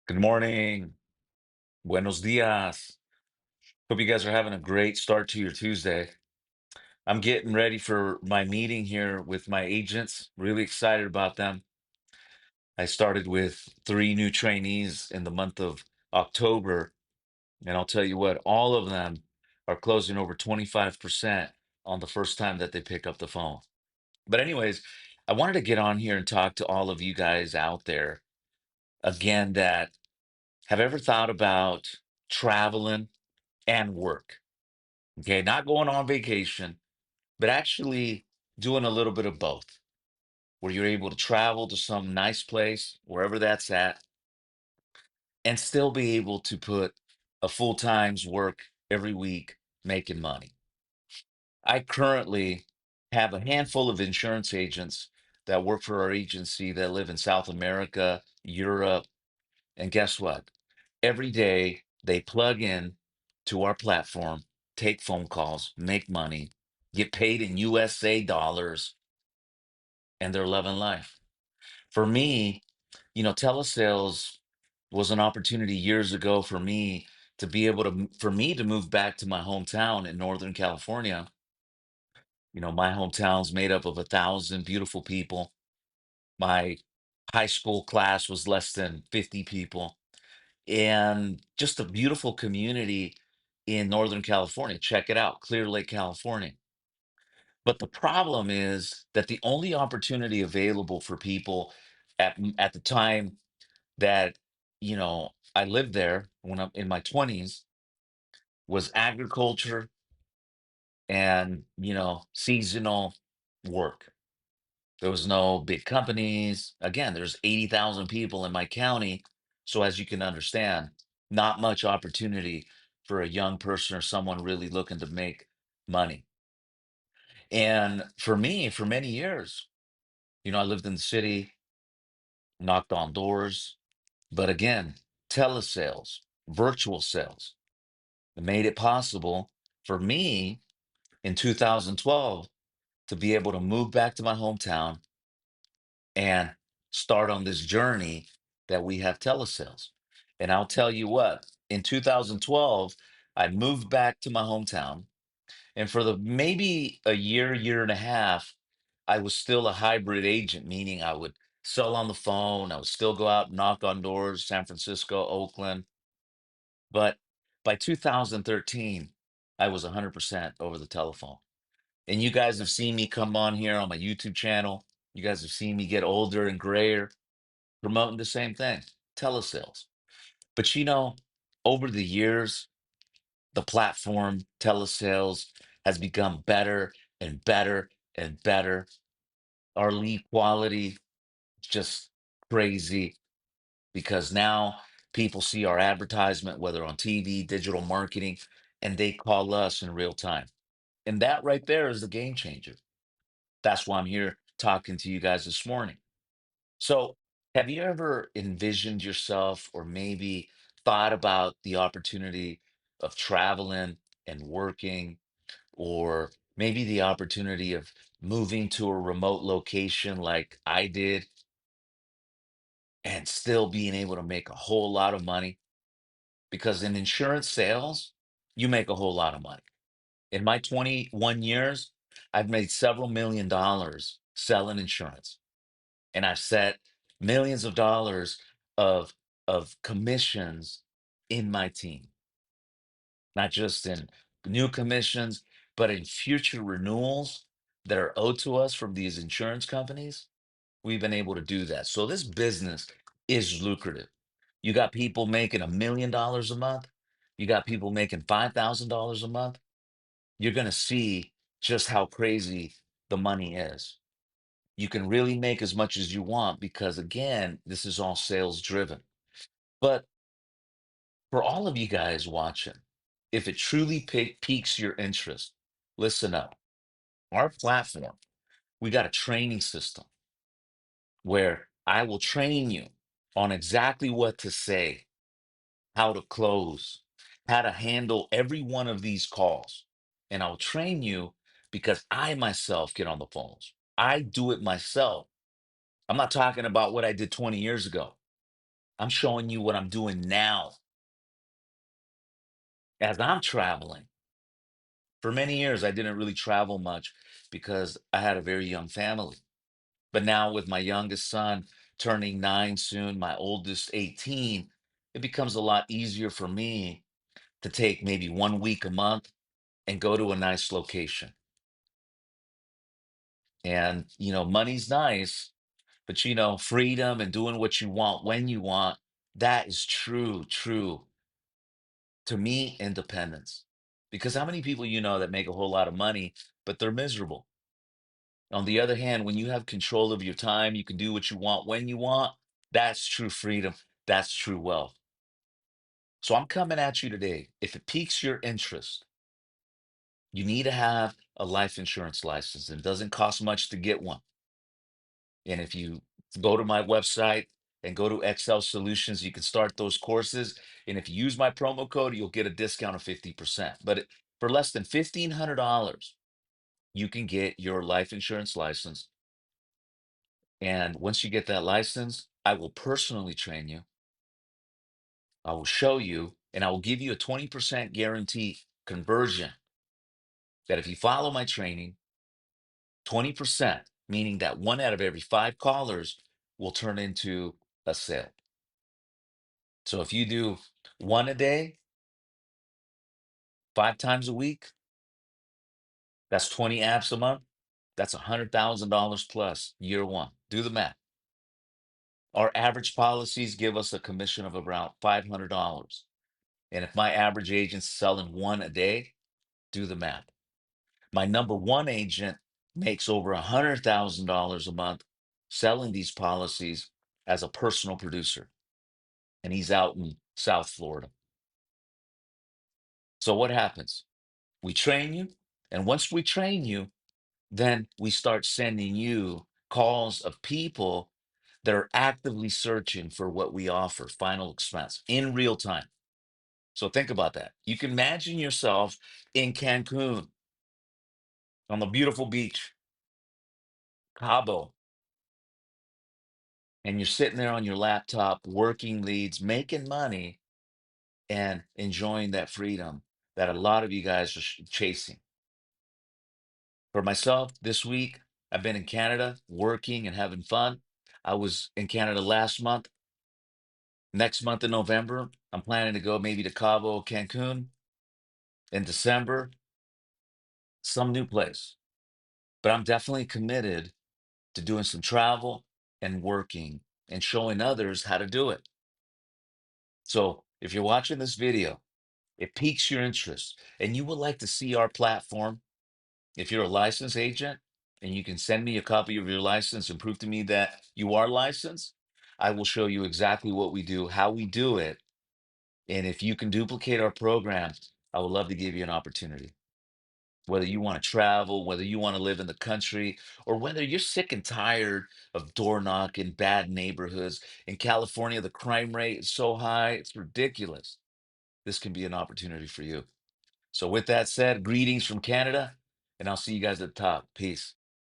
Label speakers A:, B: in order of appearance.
A: Good morning. Buenos dias. Hope you guys are having a great start to your Tuesday. I'm getting ready for my meeting here with my agents. Really excited about them. I started with three new trainees in the month of October, and I'll tell you what, all of them are closing over 25% on the first time that they pick up the phone. But, anyways, I wanted to get on here and talk to all of you guys out there again that have ever thought about traveling and work. Okay, not going on vacation, but actually doing a little bit of both, where you're able to travel to some nice place, wherever that's at, and still be able to put a full time's work every week making money. I currently have a handful of insurance agents that work for our agency that live in South America, Europe, and guess what? Every day they plug in to our platform, take phone calls, make money, get paid in USA dollars, and they're loving life. For me, telesales was an opportunity years ago for me to be able to, for me to move back to my hometown in Northern California. My hometown's made up of 1,000 beautiful people. My high school class was less than 50 people and just a beautiful community in Northern California. Check it out, Clear Lake, California. But the problem is that the only opportunity available for people at the time that I lived there when I'm in my 20s was agriculture and seasonal work. There was no big companies. Again, there's 80,000 people in my county. So as you can understand, not much opportunity for a young person or someone really looking to make money. And for me, for many years, I lived in the city, knocked on doors, but again, telesales, virtual sales, made it possible for me in 2012 to be able to move back to my hometown and start on this journey that we have telesales. And I'll tell you what, in 2012, I moved back to my hometown. And for the maybe a year, year and a half, I was still a hybrid agent, meaning I would sell on the phone. I would still go out and knock on doors, San Francisco, Oakland. But by 2013, I was 100% over the telephone. And you guys have seen me come on here on my YouTube channel. You guys have seen me get older and grayer promoting the same thing, telesales. But over the years, the platform telesales has become better and better and better. Our lead quality is just crazy because now people see our advertisement, whether on TV, digital marketing, and they call us in real time. And that right there is the game changer. That's why I'm here talking to you guys this morning. So, have you ever envisioned yourself or maybe thought about the opportunity of traveling and working, or maybe the opportunity of moving to a remote location like I did and still being able to make a whole lot of money? Because in insurance sales, you make a whole lot of money. In my 21 years, I've made several million dollars selling insurance. And I've set millions of dollars of commissions in my team, not just in new commissions, but in future renewals that are owed to us from these insurance companies. We've been able to do that. So this business is lucrative. You got people making $1 million a month. You got people making $5,000 a month. You're going to see just how crazy the money is. You can really make as much as you want because, again, this is all sales driven. But for all of you guys watching, if it truly piques your interest, listen up. Our platform, we got a training system where I will train you on exactly what to say, how to close, how to handle every one of these calls. And I'll train you because I myself get on the phones. I do it myself. I'm not talking about what I did 20 years ago. I'm showing you what I'm doing now as I'm traveling. For many years, I didn't really travel much because I had a very young family. But now, with my youngest son turning 9 soon, my oldest 18, it becomes a lot easier for me to take maybe 1 week a month and go to a nice location. And, money's nice, but, freedom and doing what you want when you want, that is true, to me, independence. Because how many people that make a whole lot of money, but they're miserable? On the other hand, when you have control of your time, you can do what you want when you want. That's true freedom. That's true wealth. So I'm coming at you today. If it piques your interest, you need to have a life insurance license. It doesn't cost much to get one. And if you go to my website and go to Excel Solutions, you can start those courses. And if you use my promo code, you'll get a discount of 50%. But for less than $1,500, you can get your life insurance license. And once you get that license, I will personally train you. I will show you, and I will give you a 20% guarantee conversion that if you follow my training, 20%, meaning that one out of every five callers will turn into a sale. So if you do one a day, 5 times a week, that's 20 apps a month. That's $100,000 plus year one. Do the math. Our average policies give us a commission of around $500. And if my average agent's selling one a day, do the math. My number one agent makes over $100,000 a month selling these policies as a personal producer, and he's out in South Florida. So what happens? We train you, and once we train you, then we start sending you calls of people that are actively searching for what we offer, final expense, in real time. So think about that. You can imagine yourself in Cancun on the beautiful beach, Cabo, and you're sitting there on your laptop working leads, making money, and enjoying that freedom that a lot of you guys are chasing. For myself, this week, I've been in Canada working and having fun. I was in Canada last month. Next month in November, I'm planning to go maybe to Cabo, Cancun. In December, some new place. But I'm definitely committed to doing some travel and working and showing others how to do it. So if you're watching this video, it piques your interest and you would like to see our platform, if you're a licensed agent and you can send me a copy of your license and prove to me that you are licensed, I will show you exactly what we do, how we do it. And if you can duplicate our program, I would love to give you an opportunity. Whether you want to travel, whether you want to live in the country, or whether you're sick and tired of door knocking, bad neighborhoods. In California, the crime rate is so high, it's ridiculous. This can be an opportunity for you. So, with that said, greetings from Canada, and I'll see you guys at the top. Peace.